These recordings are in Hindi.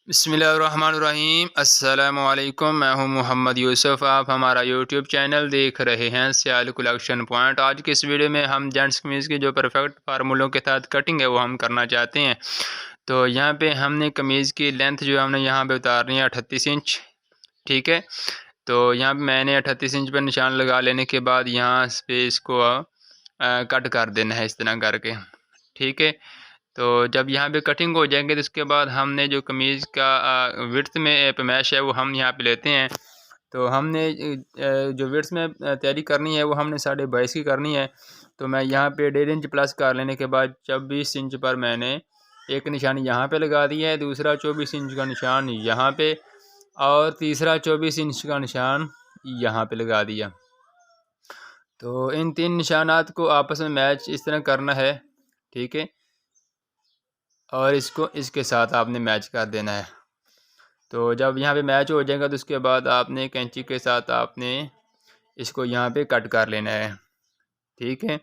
बिस्मिल्लाहिर्रहमानिर्रहीम। अस्सलामुअलैकुम। मैं हूं मोहम्मद यूसुफ। आप हमारा यूट्यूब चैनल देख रहे हैं सियाल कलेक्शन पॉइंट। आज की इस वीडियो में हम जेंट्स कमीज़ की जो परफेक्ट फार्मूलों के साथ कटिंग है वो हम करना चाहते हैं। तो यहाँ पे हमने कमीज़ की लेंथ जो हमने यहाँ पे उतारनी है 38 इंच। ठीक है, तो यहाँ पे मैंने 38 इंच पर निशान लगा लेने के बाद यहाँ पे इसको कट कर देना है इस तरह करके। ठीक है, तो जब यहाँ पे कटिंग हो जाएंगे तो उसके बाद हमने जो कमीज़ का विड्थ में पैमाइश है वो हम यहाँ पे लेते हैं। तो हमने जो विड्थ में तैयारी करनी है वो हमने 22.5 की करनी है। तो मैं यहाँ पे 1.5 इंच प्लस कर लेने के बाद 24 इंच पर मैंने एक निशान यहाँ पे लगा दिया है, दूसरा 24 इंच का निशान यहाँ पे और तीसरा 24 इंच का निशान यहाँ पे लगा दिया। तो इन तीन निशानात को आपस में मैच इस तरह करना है। ठीक है, और इसको इसके साथ आपने मैच कर देना है। तो जब यहाँ पे मैच हो जाएगा तो उसके बाद आपने कैंची के साथ आपने इसको यहाँ पे कट कर लेना है। ठीक है,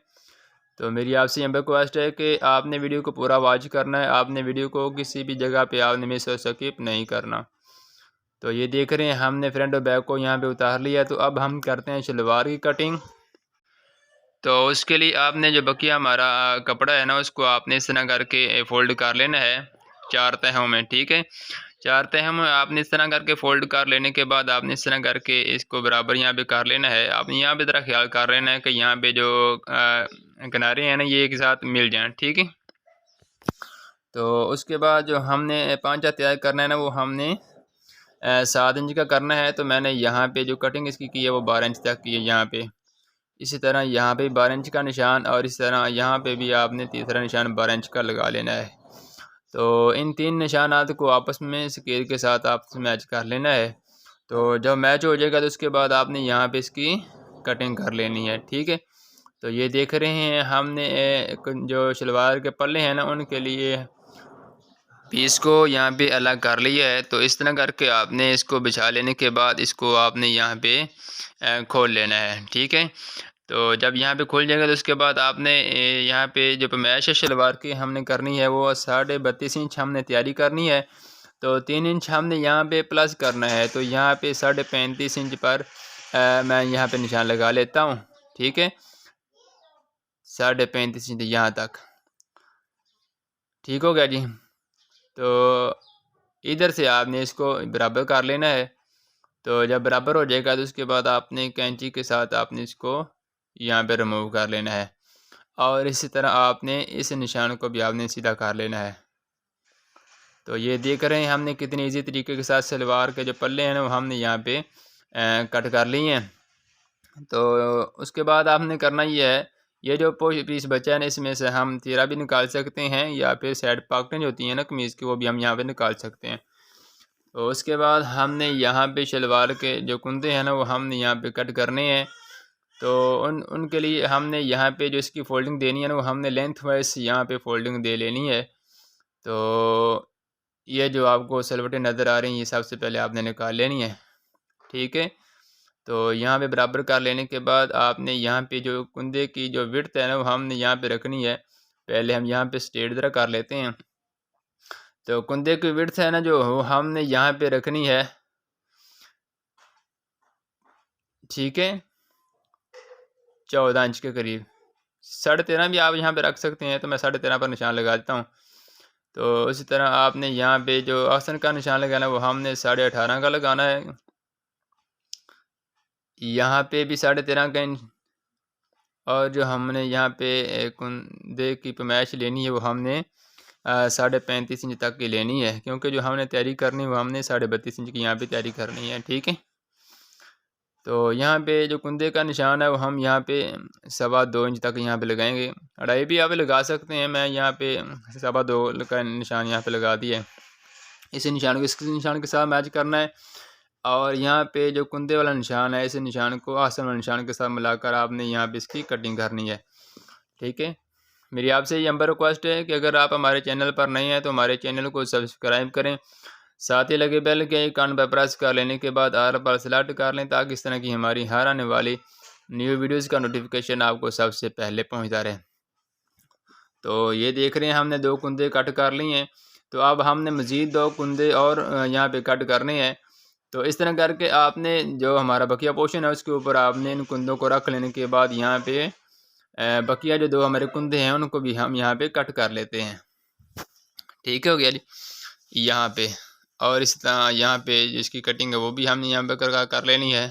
तो मेरी आपसे यहाँ पे रिक्वेस्ट है कि आपने वीडियो को पूरा वॉच करना है। आपने वीडियो को किसी भी जगह पे आपने मिस और स्किप नहीं करना। तो ये देख रहे हैं हमने फ्रंट और बैक को यहाँ पे उतार लिया। तो अब हम करते हैं शलवार की कटिंग। तो उसके लिए आपने जो बकिया हमारा कपड़ा है ना उसको आपने इस तरह करके फ़ोल्ड कर लेना है 4 तहों में। ठीक है, 4 तहों में आपने इस तरह करके फ़ोल्ड कर लेने के बाद आपने इस तरह करके इसको बराबर यहाँ पे कर लेना है। आपने यहाँ पे ज़रा ख्याल कर लेना है कि यहाँ पे जो किनारे हैं ना ये एक साथ मिल जाएं। ठीक है, तो उसके बाद जो हमने पांचा तैयार करना है ना वो हमने 7 इंच का करना है। तो मैंने यहाँ पे जो कटिंग इसकी की है वो 12 इंच तक की है यहाँ पे। इसी तरह यहाँ पे 12 इंच का निशान और इस तरह यहाँ पे भी आपने तीसरा निशान 12 इंच का लगा लेना है। तो इन तीन निशानात को आपस में स्केल के साथ आपस में मैच कर लेना है। तो जब मैच हो जाएगा तो उसके बाद आपने यहाँ पे इसकी कटिंग कर लेनी है। ठीक है, तो ये देख रहे हैं हमने जो शलवार के पल्ले हैं ना उनके लिए पीस को यहाँ पे अलग कर लिया है। तो इस तरह करके आपने इसको बिछा लेने के बाद इसको आपने यहाँ पे खोल लेना है। ठीक है, तो जब यहाँ पे खुल जाएगा तो उसके बाद आपने यहाँ पे जो पैमाइश है शलवार की हमने करनी है वो 32.5 इंच हमने तैयारी करनी है। तो 3 इंच हमने यहाँ पे प्लस करना है। तो यहाँ पे 35.5 इंच पर मैं यहाँ पे निशान लगा लेता हूँ। ठीक है, 35.5 इंच यहाँ तक। ठीक हो गया जी। तो इधर से आपने इसको बराबर कर लेना है। तो जब बराबर हो जाएगा तो उसके बाद आपने कैंची के साथ आपने इसको यहाँ पे रिमूव कर लेना है और इसी तरह आपने इस निशान को भी आपने सीधा कर लेना है। तो ये देख रहे हैं हमने कितनी इजी तरीके के साथ सलवार के जो पल्ले हैं ना वो हमने यहाँ पे कट कर लिए हैं। तो उसके बाद आपने करना ये है, ये जो पीस बचा है ना इसमें से हम तीरा भी निकाल सकते हैं या फिर साइड पॉकेटें जो होती हैं ना कमीज़ की वो भी हम यहाँ पे निकाल सकते हैं। तो उसके बाद हमने यहाँ पे शलवार के जो कुंदे हैं ना वो हमने यहाँ पे कट करने हैं। तो उनके लिए हमने यहाँ पे जो इसकी फ़ोल्डिंग देनी है ना वो हमने लेंथ वाइज यहाँ पे फ़ोल्डिंग दे लेनी है। तो ये जो आपको सलवटें नज़र आ रही हैं ये सबसे पहले आपने निकाल लेनी है। ठीक है, तो यहाँ पे बराबर कर लेने के बाद आपने यहाँ पे जो कुंदे की जो विड्थ है ना वो हमने यहाँ पे रखनी है। पहले हम यहाँ पे स्ट्रेट ज़रा कर लेते हैं। तो कुंदे की विड्थ है ना जो हमने यहाँ पे रखनी है। ठीक है, 14 इंच के करीब। 13.5 भी आप यहाँ पे रख सकते हैं। तो मैं 13.5 पर निशान लगा देता हूँ। तो इसी तरह आपने यहाँ पे जो आसन का निशान लगाना है वो हमने 18.5 का लगाना है। यहाँ पे भी 13.5 का और जो हमने यहाँ पे कुंदे की पैमाइश लेनी है वो हमने 35.5 इंच तक की लेनी है, क्योंकि जो हमने तैयारी करनी है वो हमने 32.5 इंच की यहाँ पे तैयारी करनी है। ठीक है, तो यहाँ पे जो कुंदे का निशान है वो हम यहाँ पे 2.25 इंच तक यहाँ पे लगाएंगे। अढ़ाई भी आप लगा सकते हैं। मैं यहाँ पे 2.25 का निशान यहाँ पे लगा दिया है। इस निशान को इस निशान के साथ मैच करना है और यहाँ पे जो कुंदे वाला निशान है इस निशान को आसन वाले निशान के साथ मिलाकर आपने यहाँ पे इसकी कटिंग करनी है। ठीक है, मेरी आपसे ये नंबर रिक्वेस्ट है कि अगर आप हमारे चैनल पर नए हैं तो हमारे चैनल को सब्सक्राइब करें, साथ ही लगे बेल के आइकन पर प्रेस कर लेने के बाद आल पर सेलेक्ट कर लें ताकि इस तरह की हमारी हर आने वाली न्यू वीडियोज़ का नोटिफिकेशन आपको सबसे पहले पहुँचता रहे। तो ये देख रहे हैं हमने 2 कुंदे कट कर लिए हैं। तो अब हमने मज़ीद 2 कुंदे और यहाँ पे कट करने हैं। तो इस तरह करके आपने जो हमारा बकिया पोर्शन है उसके ऊपर आपने इन कुंदों को रख लेने के बाद यहाँ पे बकिया जो 2 हमारे कुंदे हैं उनको भी हम यहाँ पे कट कर लेते हैं। ठीक हो गया जी यहाँ पे। और इस तरह यहाँ पे जिसकी कटिंग है वो भी हमने यहाँ पे कर लेनी है।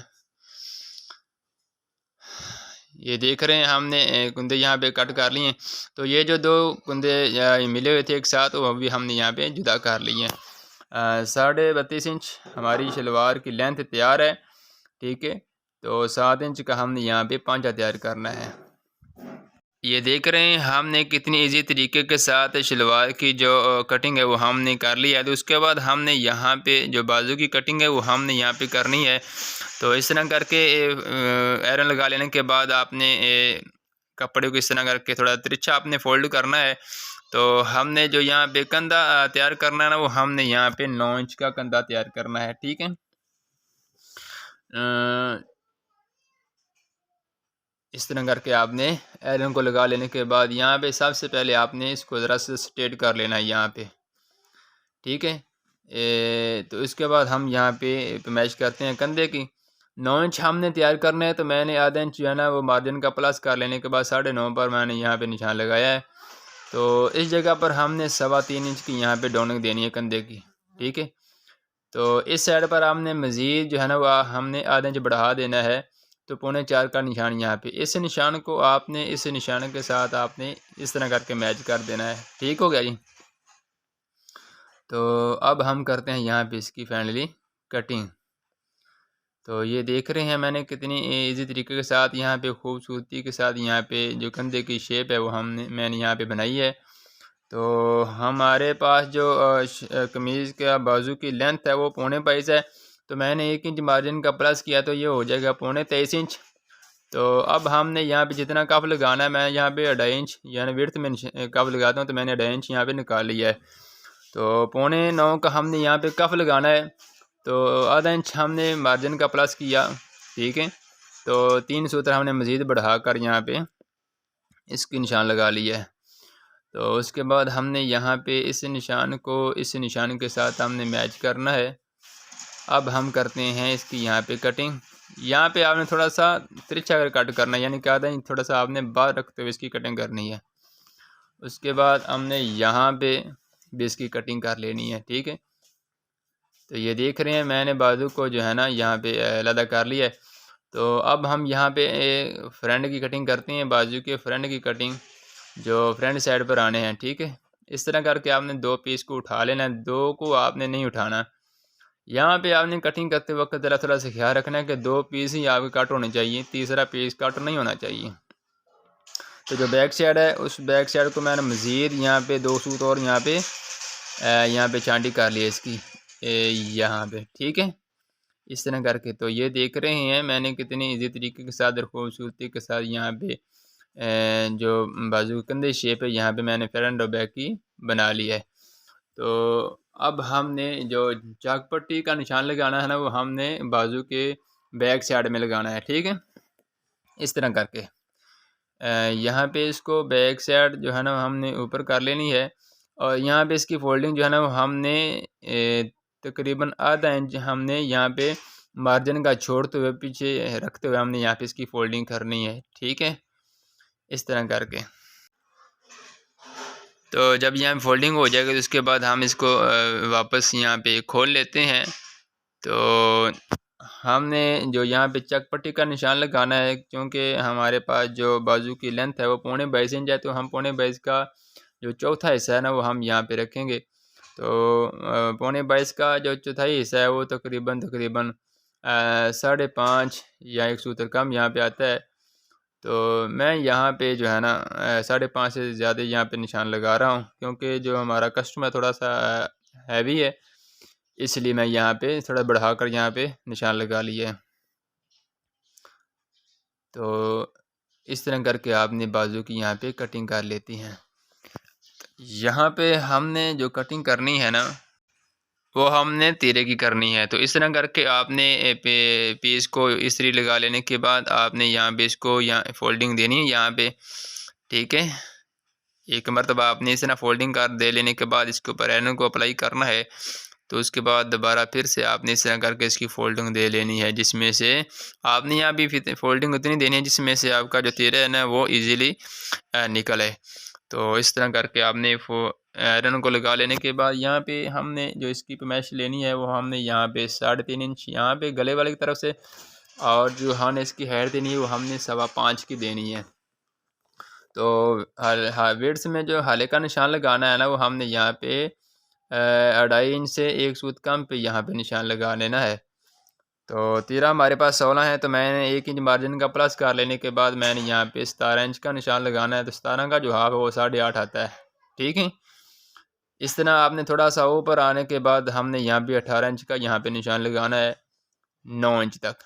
ये देख रहे हैं हमने कुंदे यहाँ पे कट कर लिए हैं। तो ये जो 2 कुंदे मिले हुए थे एक साथ वो भी हमने यहाँ पे जुदा कर लिए हैं। 32.5 इंच हमारी शलवार की लेंथ तैयार है। ठीक है, तो 7 इंच का हमने यहाँ पे पांचा तैयार करना है। ये देख रहे हैं हमने कितनी इजी तरीके के साथ शलवार की जो कटिंग है वो हमने कर ली है। तो उसके बाद हमने यहाँ पे जो बाजू की कटिंग है वो हमने यहाँ पे करनी है। तो इस तरह करके आयरन लगा लेने के बाद आपने कपड़े को इस तरह करके थोड़ा तिरछा आपने फोल्ड करना है। तो हमने जो यहाँ पे कंधा तैयार करना है ना वो हमने यहाँ पे 9 इंच का कंधा तैयार करना है। ठीक है, इस तरह करके आपने आयरन को लगा लेने के बाद यहाँ पे सबसे पहले आपने इसको ज़रा से स्ट्रेट कर लेना है यहाँ पे। ठीक है, तो इसके बाद हम यहाँ पे मैच करते हैं कंधे की। 9 इंच हमने तैयार करना है, तो मैंने आधा इंच जो है ना वो मार्जिन का प्लस कर लेने के बाद 9.5 पर मैंने यहाँ पे निशान लगाया है। तो इस जगह पर हमने 3.25 इंच की यहाँ पे डोनिंग देनी है कंधे की। ठीक है, तो इस साइड पर हमने मज़ीद जो है ना वह हमने आधा इंच बढ़ा देना है। तो 3.25 का निशान यहाँ पे, इस निशान को आपने इस निशान के साथ आपने इस तरह करके मैच कर देना है। ठीक हो गया जी। तो अब हम करते हैं यहाँ पे इसकी फाइनली कटिंग। तो ये देख रहे हैं मैंने कितनी इजी तरीके के साथ यहाँ पे खूबसूरती के साथ यहाँ पे जो कंधे की शेप है वो मैंने यहाँ पे बनाई है। तो हमारे पास जो कमीज़ का बाजू की लेंथ है वो 2.25 है। तो मैंने 1 इंच मार्जिन का प्लस किया तो ये हो जाएगा 2.23 इंच। तो अब हमने यहाँ पे जितना कफ लगाना है, मैं यहाँ पे 2.5 इंच यानी विड्थ में कफ लगाता हूँ, तो मैंने 2.5 इंच यहाँ पे निकाल लिया है। तो 8.25 का हमने यहाँ पे कफ लगाना है। तो आधा इंच हमने मार्जिन का प्लस किया। ठीक है, तो 3 सूत्र हमने मज़ीद बढ़ा कर यहाँ पे इसकी निशान लगा लिया है। तो उसके बाद हमने यहाँ पे इस निशान को इस निशान के साथ हमने मैच करना है। अब हम करते हैं इसकी यहाँ पे कटिंग। यहाँ पे आपने थोड़ा सा तिरछा कर कट करना है, यानी कि आधा इंच थोड़ा सा आपने बाहर रखते हुए इसकी कटिंग करनी है। उसके बाद हमने यहाँ पे भी इसकी कटिंग कर लेनी है। ठीक है, तो ये देख रहे हैं मैंने बाजू को जो है ना यहाँ पे अलग कर लिया है। तो अब हम यहाँ पे फ्रंट की कटिंग करते हैं। बाजू के फ्रंट की कटिंग जो फ्रंट साइड पर आने हैं। ठीक है, इस तरह करके आपने 2 पीस को उठा लेना है, 2 को आपने नहीं उठाना। यहाँ पे आपने कटिंग करते वक्त ज़रा थोड़ा सा ख्याल रखना है कि 2 पीस ही आपके कट होने चाहिए, तीसरा पीस कट नहीं होना चाहिए। तो जो बैक साइड है उस बैक साइड को मैंने मज़ीद यहाँ पे 2 सूत और यहाँ पे चांदी कर लिया इसकी यहाँ पे। ठीक है, इस तरह करके। तो ये देख रहे हैं मैंने कितनी इजी तरीके के साथ और खूबसूरती के साथ यहाँ पे जो बाजू कंधे शेप है यहाँ पे मैंने फ्रंट और बैक की बना लिया है। तो अब हमने जो चाक पट्टी का निशान लगाना है ना वो हमने बाजू के बैक साइड में लगाना है। ठीक है, इस तरह करके यहाँ पे इसको बैक साइड जो है ना हमने ऊपर कर लेनी है। और यहाँ पे इसकी फोल्डिंग जो है ना वो हमने तकरीबन आधा इंच हमने यहाँ पे मार्जिन का छोड़ते हुए पीछे रखते हुए हमने यहाँ पे इसकी फोल्डिंग करनी है। ठीक है, इस तरह करके। तो जब यहाँ फोल्डिंग हो जाएगी तो उसके बाद हम इसको वापस यहाँ पे खोल लेते हैं। तो हमने जो यहाँ पे चक पट्टी का निशान लगाना है, क्योंकि हमारे पास जो बाजू की लेंथ है वो 2.25 इंच है, तो हम 2.25 का जो चौथा हिस्सा है ना वो हम यहाँ पे रखेंगे। तो 2.25 का जो चौथाई हिस्सा है वो तकरीबन 5.5 या 1 सूत्र कम यहाँ पे आता है। तो मैं यहाँ पे जो है ना 5.5 से ज़्यादा यहाँ पे निशान लगा रहा हूँ, क्योंकि जो हमारा कस्टमर थोड़ा सा हैवी है, इसलिए मैं यहाँ पे थोड़ा बढ़ा कर यहाँ पे निशान लगा लिया है। तो इस तरह करके आपने बाजू की यहाँ पे कटिंग कर लेती हैं। यहाँ पे हमने जो कटिंग करनी है ना वो हमने तीरे की करनी है। तो इस तरह करके आपने पीस को इस्त्री लगा लेने के बाद आपने यहाँ पे इसको यहाँ फोल्डिंग देनी है यहाँ पे। ठीक है, एक मरतबा आपने इस तरह फोल्डिंग कर दे लेने के बाद इसके ऊपर आयरन को अप्लाई करना है। तो उसके बाद दोबारा फिर से आपने इस तरह करके इसकी फोल्डिंग दे लेनी है, जिसमें से आपने यहाँ भी फोल्डिंग उतनी देनी है जिसमें से आपका जो तीरा है ना वो ईज़िली निकले। तो इस तरह करके आपने आयरन को लगा लेने के बाद यहाँ पे हमने जो इसकी मैश लेनी है वो हमने यहाँ पे 3.5 इंच यहाँ पे गले वाले की तरफ से, और जो हमने इसकी हेड देनी है वो हमने 5.25 की देनी है। तो विड्थ में जो हले का निशान लगाना है ना वो हमने यहाँ पे 2.5 इंच से 1 सूत कम पे यहाँ पे निशान लगा लेना है। तो तीरा हमारे पास 16 है, तो मैंने 1 इंच मार्जिन का प्लस कर लेने के बाद मैंने यहाँ पे 17 इंच का निशान लगाना है। तो 17 का जो हाफ है वो 8.5 आता है, ठीक है। इस तरह आपने थोड़ा सा ऊपर आने के बाद हमने यहाँ पे 18 इंच का यहाँ पे निशान लगाना है 9 इंच तक।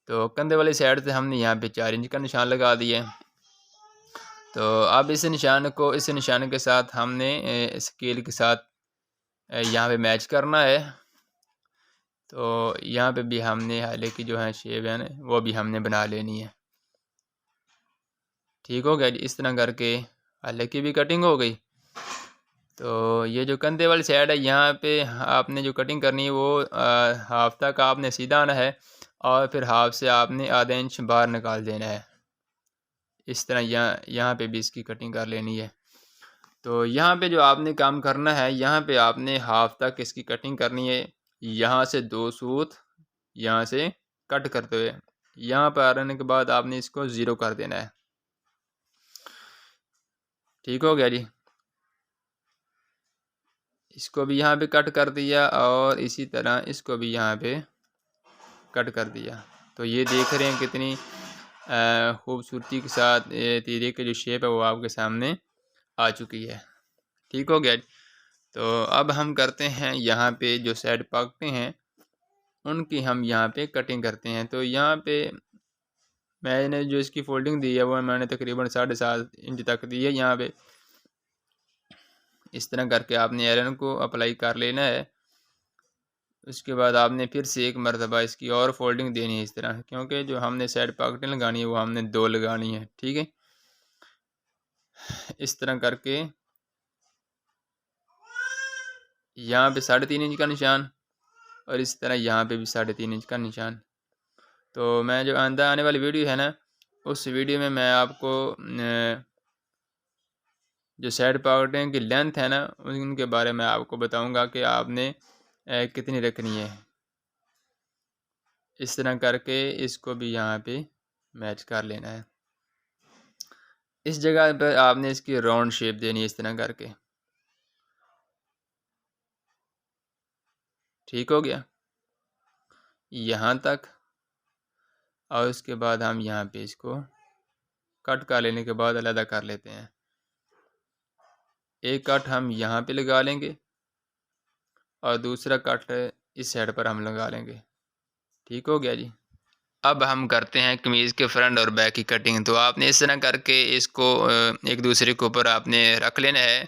तो कंधे वाली साइड से हमने यहाँ पे 4 इंच का निशान लगा दिया। तो अब इस निशान के साथ हमने स्केल के साथ यहाँ पे मैच करना है। तो यहाँ पे भी हमने हाले की जो है शेप है ना वो भी हमने बना लेनी है। ठीक हो गया जी। इस तरह करके हाले की भी कटिंग हो गई। तो ये जो कंधे वाली साइड है यहाँ पे आपने जो कटिंग करनी है वो हाफ तक आपने सीधा आना है और फिर हाफ से आपने आधा इंच बाहर निकाल देना है। इस तरह यहाँ पे भी इसकी कटिंग कर लेनी है। तो यहाँ पे जो आपने काम करना है, यहाँ पे आपने हाफ तक इसकी कटिंग करनी है। यहाँ से 2 सूत यहाँ से कट करते हुए यहाँ पर आने के बाद आपने इसको 0 कर देना है। ठीक हो गया जी। इसको भी यहाँ पे कट कर दिया और इसी तरह इसको भी यहाँ पे कट कर दिया। तो ये देख रहे हैं कितनी खूबसूरती के साथ ये तीरे की जो शेप है वो आपके सामने आ चुकी है। ठीक हो गया। तो अब हम करते हैं यहाँ पे जो साइड पॉकेटें हैं उनकी हम यहाँ पे कटिंग करते हैं। तो यहाँ पे मैंने जो इसकी फोल्डिंग दी है वो मैंने तकरीबन 7.5 इंच तक दी है। यहाँ पे इस तरह करके आपने आयरन को अप्लाई कर लेना है। उसके बाद आपने फिर से एक मरतबा इसकी और फोल्डिंग देनी है इस तरह, क्योंकि जो हमने साइड पॉकेटें लगानी है वो हमने 2 लगानी है। ठीक है, इस तरह करके यहाँ पे 3.5 इंच का निशान और इस तरह यहाँ पे भी 3.5 इंच का निशान। तो मैं जो आंदा आने वाली वीडियो है ना उस वीडियो में मैं आपको जो साइड पॉकेटें की लेंथ है ना उनके बारे में आपको बताऊंगा कि आपने कितनी रखनी है। इस तरह करके इसको भी यहाँ पे मैच कर लेना है। इस जगह पर आपने इसकी राउंड शेप देनी है इस तरह करके। ठीक हो गया यहाँ तक। और उसके बाद हम यहाँ पे इसको कट कर लेने के बाद अलग कर लेते हैं। एक कट हम यहाँ पे लगा लेंगे और दूसरा कट इस साइड पर हम लगा लेंगे। ठीक हो गया जी। अब हम करते हैं कमीज़ के फ्रंट और बैक की कटिंग। तो आपने इस तरह करके इसको एक दूसरे के ऊपर आपने रख लेना है।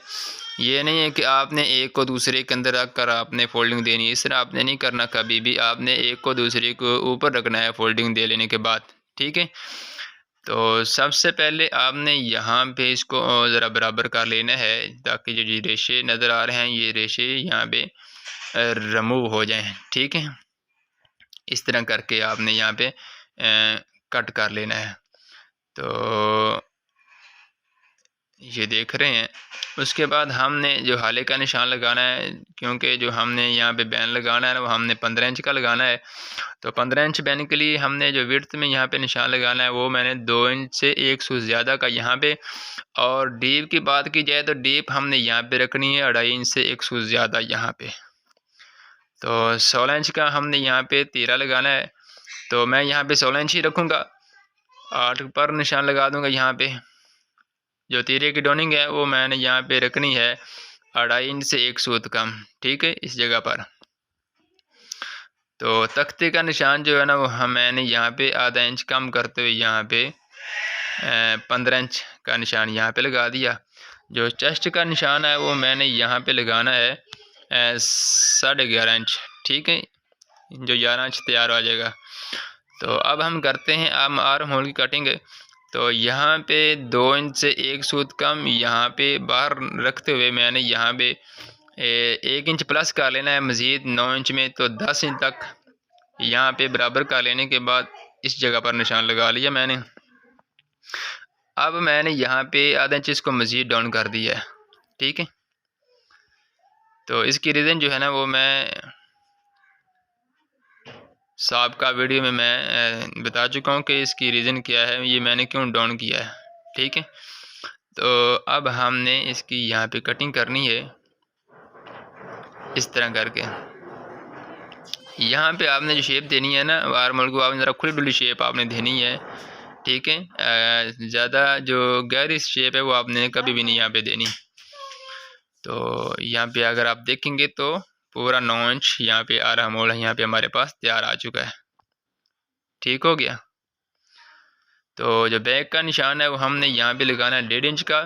ये नहीं है कि आपने एक को दूसरे के अंदर रख कर आपने फोल्डिंग देनी है, इस तरह आपने नहीं करना। कभी भी आपने एक को दूसरे को ऊपर रखना है फोल्डिंग दे लेने के बाद। ठीक है, तो सबसे पहले आपने यहाँ पे इसको ज़रा बराबर कर लेना है ताकि जो रेशे नज़र आ रहे हैं ये रेशे यहाँ पे रिमूव हो जाएं। ठीक है, इस तरह करके आपने यहाँ पे कट कर लेना है। तो ये देख रहे हैं। उसके बाद हमने जो हाले का निशान लगाना है, क्योंकि जो हमने यहाँ पे बैन लगाना है वो हमने 15 इंच का लगाना है। तो 15 इंच बैन के लिए हमने जो विड्थ में यहाँ पे निशान लगाना है वो मैंने 2 इंच से 1 सूत ज़्यादा का यहाँ पे। और डीप की बात की जाए तो डीप हमने यहाँ पे रखनी है 2.5 इंच से 1 सूत ज़्यादा यहाँ पे। तो 16 इंच का हमने यहाँ पे तीरा लगाना है। तो मैं यहाँ पे 16 इंच ही रखूँगा, 8 पर निशान लगा दूँगा। यहाँ पे जो तीरे की डोनिंग है वो मैंने यहाँ पे रखनी है 2.5 इंच से 1 सूत कम। ठीक है, इस जगह पर। तो तख्ते का निशान जो है ना वो मैंने यहाँ पे आधा इंच कम करते हुए यहाँ पे 15 इंच का निशान यहाँ पे लगा दिया। जो चेस्ट का निशान है वो मैंने यहाँ पे लगाना है 11.5 इंच। ठीक है, जो 11 इंच तैयार हो जाएगा। तो अब हम करते हैं आर्म होल की कटिंग। तो यहाँ पे 2 इंच से 1 सूत कम यहाँ पे बाहर रखते हुए मैंने यहाँ पे 1 इंच प्लस कर लेना है मज़ीद 9 इंच में, तो 10 इंच तक यहाँ पे बराबर कर लेने के बाद इस जगह पर निशान लगा लिया मैंने। अब मैंने यहाँ पे आधा इंच इसको मज़ीद डाउन कर दिया है, ठीक है। तो इसकी रीज़न जो है ना वो मैं साबका वीडियो में मैं बता चुका हूँ कि इसकी रीज़न क्या है, ये मैंने क्यों डाउन किया है, ठीक है। तो अब हमने इसकी यहाँ पे कटिंग करनी है इस तरह करके। यहाँ पे आपने जो शेप देनी है ना आर्मल को आपने ज़रा खुली डुली शेप आपने देनी है, ठीक है। ज़्यादा जो गहरी शेप है वो आपने कभी भी नहीं यहाँ पे देनी। तो यहाँ पे अगर आप देखेंगे तो पूरा 9 इंच यहाँ पे आर्म होल यहाँ पे हमारे पास तैयार आ चुका है, ठीक हो गया। तो जो बैक का निशान है वो हमने यहाँ पे लगाना है 1.5 इंच का,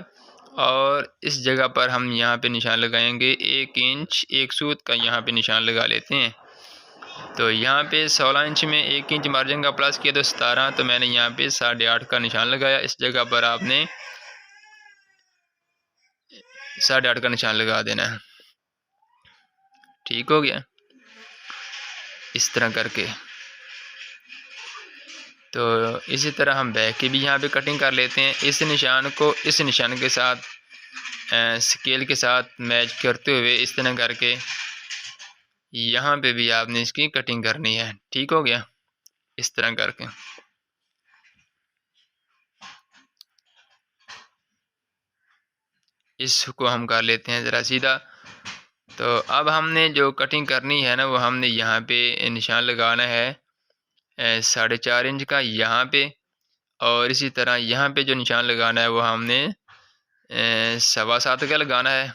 और इस जगह पर हम यहाँ पे निशान लगाएंगे 1 इंच 1 सूत का यहाँ पे निशान लगा लेते हैं। तो यहाँ पे 16 इंच में 1 इंच मार्जिन का प्लस किया तो 17, तो मैंने यहाँ पे 8.5 का निशान लगाया। इस जगह पर आपने 8.5 का निशान लगा देना है, ठीक हो गया इस तरह करके। तो इसी तरह हम बैक की भी यहाँ पे कटिंग कर लेते हैं। इस निशान को इस निशान के साथ स्केल के साथ मैच करते हुए इस तरह करके यहाँ पे भी आपने इसकी कटिंग करनी है, ठीक हो गया इस तरह करके। इसको हम कर लेते हैं ज़रा सीधा। तो अब हमने जो कटिंग करनी है ना वो हमने यहाँ पे निशान लगाना है 4.5 इंच का यहाँ पे, और इसी तरह यहाँ पे जो निशान लगाना है वो हमने 7.25 का लगाना है,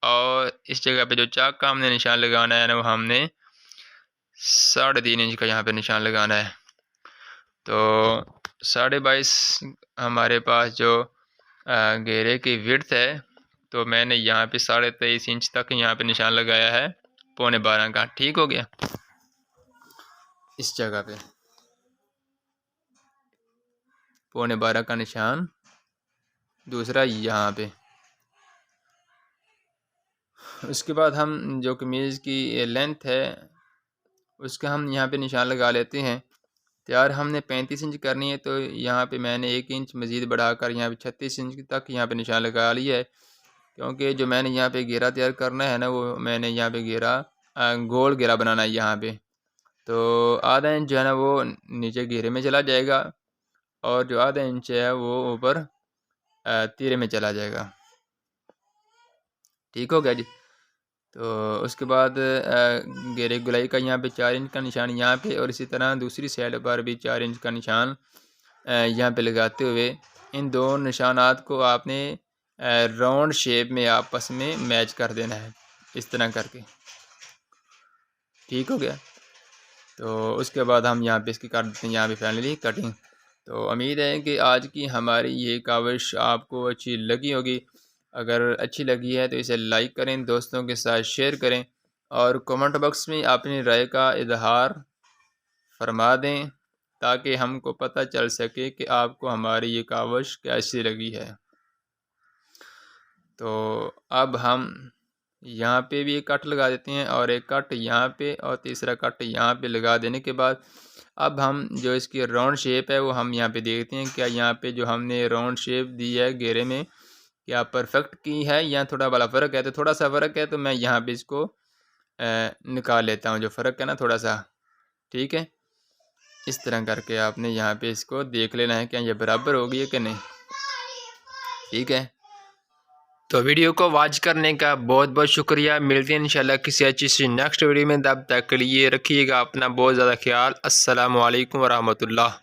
और इस जगह पे जो चाक का हमने निशान लगाना है ना वो हमने 3.5 इंच का यहाँ पे निशान लगाना है। तो 22.5 हमारे पास जो घेरे की विड्थ है, तो मैंने यहाँ पे 23.5 इंच तक यहाँ पे निशान लगाया है 11.25 का, ठीक हो गया। इस जगह पे 11.25 का निशान, दूसरा यहाँ पे। उसके बाद हम जो कमीज़ की लेंथ है उसका हम यहाँ पे निशान लगा लेते हैं। तैयार हमने 35 इंच करनी है, तो यहाँ पे मैंने 1 इंच मज़ीद बढ़ाकर यहाँ पे 36 इंच तक यहाँ पे निशान लगा लिया है, क्योंकि जो मैंने यहाँ पे घेरा तैयार करना है ना वो मैंने यहाँ पे घेरा गोल घेरा बनाना है यहाँ पे। तो आधा इंच जो है ना वो नीचे घेरे में चला जाएगा, और जो आधा इंच है वो ऊपर तीरे में चला जाएगा, ठीक हो गया जी। तो उसके बाद घेरे गुलाई का यहाँ पे 4 इंच का निशान यहाँ पे, और इसी तरह दूसरी साइड पर भी 4 इंच का निशान यहाँ पे लगाते हुए इन दो निशानात को आपने राउंड शेप में आपस में मैच कर देना है इस तरह करके, ठीक हो गया। तो उसके बाद हम यहाँ पे इसकी कर देते हैं यहाँ पे फाइनली कटिंग। तो उम्मीद है कि आज की हमारी ये काविश आपको अच्छी लगी होगी। अगर अच्छी लगी है तो इसे लाइक करें, दोस्तों के साथ शेयर करें, और कमेंट बॉक्स में अपनी राय का इजहार फरमा दें, ताकि हमको पता चल सके कि आपको हमारी ये काविश कैसी लगी है। तो अब हम यहाँ पे भी एक कट लगा देते हैं, और एक कट यहाँ पे, और तीसरा कट यहाँ पे लगा देने के बाद अब हम जो इसकी राउंड शेप है वो हम यहाँ पे देखते हैं क्या यहाँ पे जो हमने राउंड शेप दी है घेरे में क्या परफेक्ट की है या थोड़ा बड़ा फ़र्क है। तो थोड़ा सा फ़र्क है तो मैं यहाँ पे इसको निकाल लेता हूँ, जो फ़र्क है ना थोड़ा सा, ठीक है। इस तरह करके आपने यहाँ पे इसको देख लेना है क्या ये बराबर हो गई है कि नहीं, ठीक है। तो वीडियो को वॉच करने का बहुत बहुत शुक्रिया। मिलते हैं इंशाल्लाह किसी अच्छी सी नेक्स्ट वीडियो में। तब तक के लिए रखिएगा अपना बहुत ज़्यादा ख्याल। अस्सलामु अलैकुम वरहमतुल्लाह।